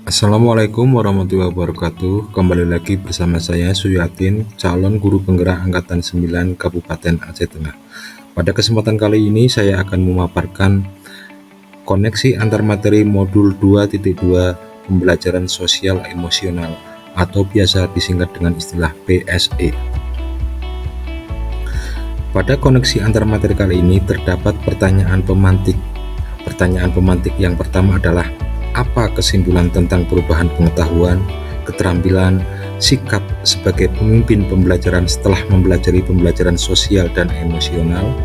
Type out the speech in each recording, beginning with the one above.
Assalamualaikum warahmatullahi wabarakatuh. Kembali lagi bersama saya Suyatin, calon guru penggerak angkatan 9 Kabupaten Aceh Tengah. Pada kesempatan kali ini saya akan memaparkan koneksi antar materi modul 2.2 pembelajaran sosial emosional atau biasa disingkat dengan istilah PSE. Pada koneksi antar materi kali ini terdapat pertanyaan pemantik. Pertanyaan pemantik yang pertama adalah: apa kesimpulan tentang perubahan pengetahuan, keterampilan, sikap sebagai pemimpin pembelajaran setelah mempelajari pembelajaran sosial dan emosional?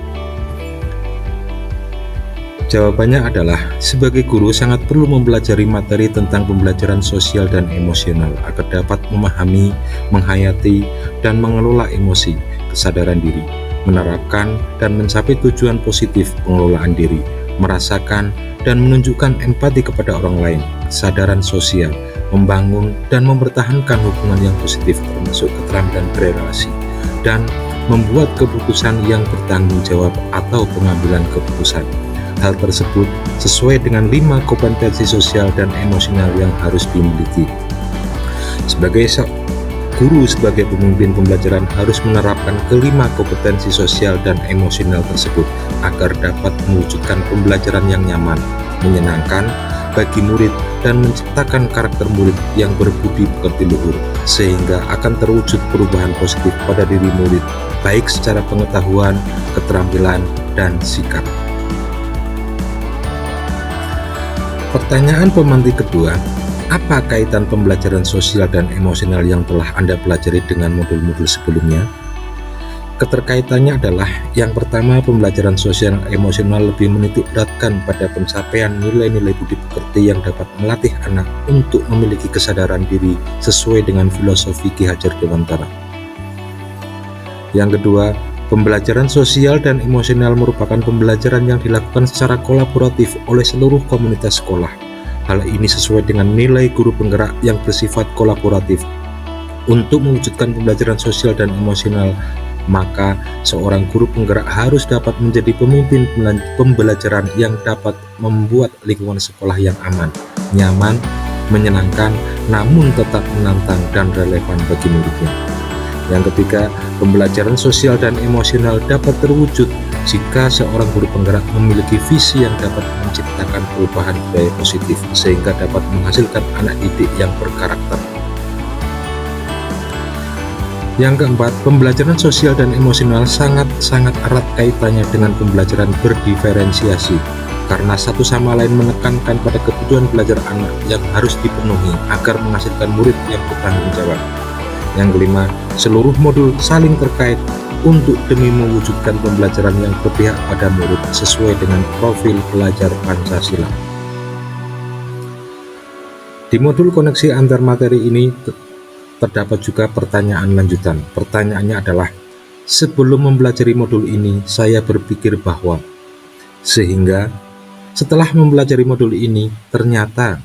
Jawabannya adalah, sebagai guru sangat perlu mempelajari materi tentang pembelajaran sosial dan emosional agar dapat memahami, menghayati, dan mengelola emosi, kesadaran diri, menerapkan dan mencapai tujuan positif pengelolaan diri, merasakan dan menunjukkan empati kepada orang lain, kesadaran sosial, membangun dan mempertahankan hubungan yang positif termasuk keterampilan berrelasi, dan membuat keputusan yang bertanggung jawab atau pengambilan keputusan. Hal tersebut sesuai dengan 5 kompetensi sosial dan emosional yang harus dimiliki. Sebagai guru sebagai pemimpin pembelajaran harus menerapkan kelima kompetensi sosial dan emosional tersebut agar dapat mewujudkan pembelajaran yang nyaman, menyenangkan bagi murid dan menciptakan karakter murid yang berbudi pekerti luhur, sehingga akan terwujud perubahan positif pada diri murid, baik secara pengetahuan, keterampilan, dan sikap. Pertanyaan pemantik kedua: apa kaitan pembelajaran sosial dan emosional yang telah Anda pelajari dengan modul-modul sebelumnya? Keterkaitannya adalah, yang pertama, pembelajaran sosial dan emosional lebih menitikberatkan pada pencapaian nilai-nilai budi pekerti yang dapat melatih anak untuk memiliki kesadaran diri sesuai dengan filosofi Ki Hajar Dewantara. Yang kedua, pembelajaran sosial dan emosional merupakan pembelajaran yang dilakukan secara kolaboratif oleh seluruh komunitas sekolah. Hal ini sesuai dengan nilai guru penggerak yang bersifat kolaboratif. Untuk mewujudkan pembelajaran sosial dan emosional, maka seorang guru penggerak harus dapat menjadi pemimpin pembelajaran yang dapat membuat lingkungan sekolah yang aman, nyaman, menyenangkan, namun tetap menantang dan relevan bagi muridnya. Yang ketiga, pembelajaran sosial dan emosional dapat terwujud jika seorang guru penggerak memiliki visi yang dapat menciptakan perubahan budaya positif sehingga dapat menghasilkan anak didik yang berkarakter. Yang keempat, pembelajaran sosial dan emosional sangat erat kaitannya dengan pembelajaran berdiferensiasi, karena satu sama lain menekankan pada kebutuhan belajar anak yang harus dipenuhi agar menghasilkan murid yang bertanggung jawab. Yang kelima, seluruh modul saling terkait untuk demi mewujudkan pembelajaran yang berpihak pada murid sesuai dengan profil pelajar Pancasila. Di modul koneksi antar materi ini terdapat juga pertanyaan lanjutan. Pertanyaannya adalah, sebelum mempelajari modul ini saya berpikir bahwa, sehingga setelah mempelajari modul ini ternyata.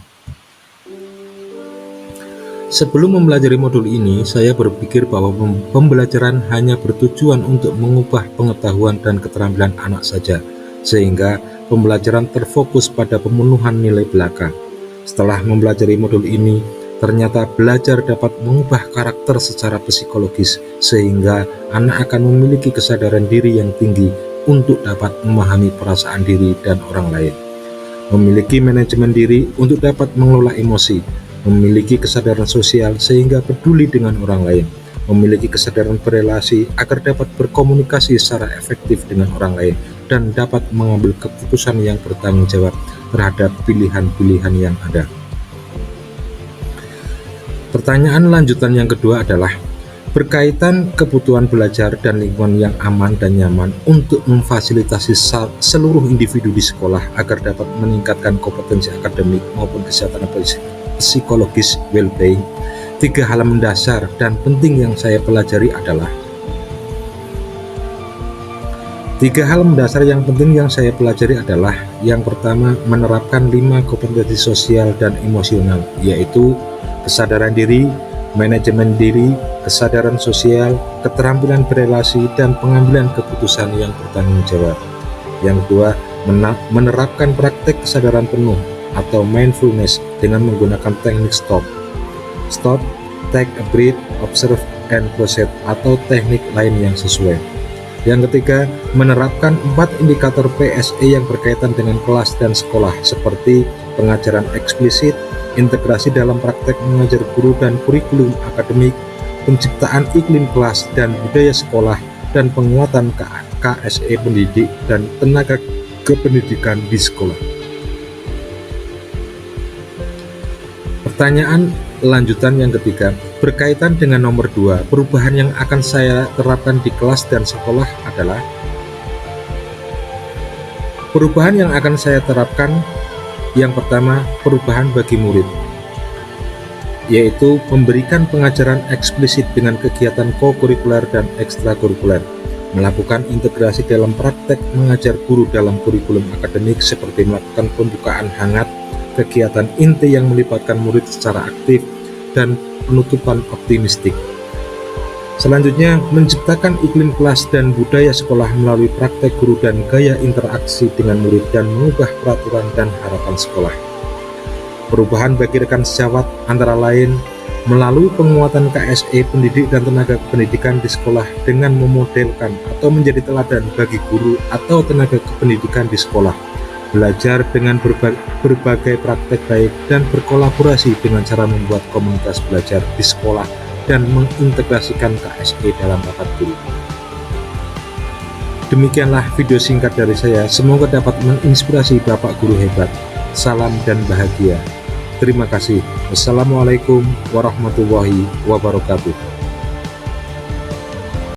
Sebelum mempelajari modul ini, saya berpikir bahwa pembelajaran hanya bertujuan untuk mengubah pengetahuan dan keterampilan anak saja, sehingga pembelajaran terfokus pada pemenuhan nilai belaka. Setelah mempelajari modul ini, ternyata belajar dapat mengubah karakter secara psikologis, sehingga anak akan memiliki kesadaran diri yang tinggi untuk dapat memahami perasaan diri dan orang lain, memiliki manajemen diri untuk dapat mengelola emosi, memiliki kesadaran sosial sehingga peduli dengan orang lain, memiliki kesadaran berrelasi agar dapat berkomunikasi secara efektif dengan orang lain, dan dapat mengambil keputusan yang bertanggung jawab terhadap pilihan-pilihan yang ada. Pertanyaan lanjutan yang kedua adalah, berkaitan kebutuhan belajar dan lingkungan yang aman dan nyaman untuk memfasilitasi seluruh individu di sekolah agar dapat meningkatkan kompetensi akademik maupun kesehatan psikologis well-being. 3 hal mendasar dan penting yang saya pelajari adalah, 3 hal mendasar yang penting yang saya pelajari adalah, yang pertama, menerapkan 5 kompetensi sosial dan emosional, yaitu kesadaran diri, manajemen diri, kesadaran sosial, keterampilan berrelasi, dan pengambilan keputusan yang bertanggung jawab. Yang kedua, menerapkan praktek kesadaran penuh, atau mindfulness dengan menggunakan teknik stop, take a breath, observe, and proceed atau teknik lain yang sesuai. Yang ketiga, menerapkan 4 indikator PSE yang berkaitan dengan kelas dan sekolah seperti pengajaran eksplisit, integrasi dalam praktek mengajar guru dan kurikulum akademik, penciptaan iklim kelas dan budaya sekolah, dan penguatan KSE pendidik dan tenaga kependidikan di sekolah. Pertanyaan lanjutan yang ketiga, berkaitan dengan nomor 2, perubahan yang akan saya terapkan di kelas dan sekolah adalah perubahan yang akan saya terapkan. Yang pertama, perubahan bagi murid, yaitu memberikan pengajaran eksplisit dengan kegiatan kokurikuler dan ekstrakurikuler, melakukan integrasi dalam praktek mengajar guru dalam kurikulum akademik seperti melakukan pembukaan hangat, kegiatan inti yang melibatkan murid secara aktif, dan penutupan optimistik. Selanjutnya, menciptakan iklim kelas dan budaya sekolah melalui praktek guru dan gaya interaksi dengan murid dan mengubah peraturan dan harapan sekolah. Perubahan bagi rekan sejawat antara lain melalui penguatan KSE pendidik dan tenaga pendidikan di sekolah dengan memodelkan atau menjadi teladan bagi guru atau tenaga kependidikan di sekolah, belajar dengan berbagai praktek baik dan berkolaborasi dengan cara membuat komunitas belajar di sekolah dan mengintegrasikan KSE dalam rapat guru. Demikianlah video singkat dari saya, semoga dapat menginspirasi Bapak Guru hebat. Salam dan bahagia. Terima kasih. Wassalamualaikum warahmatullahi wabarakatuh.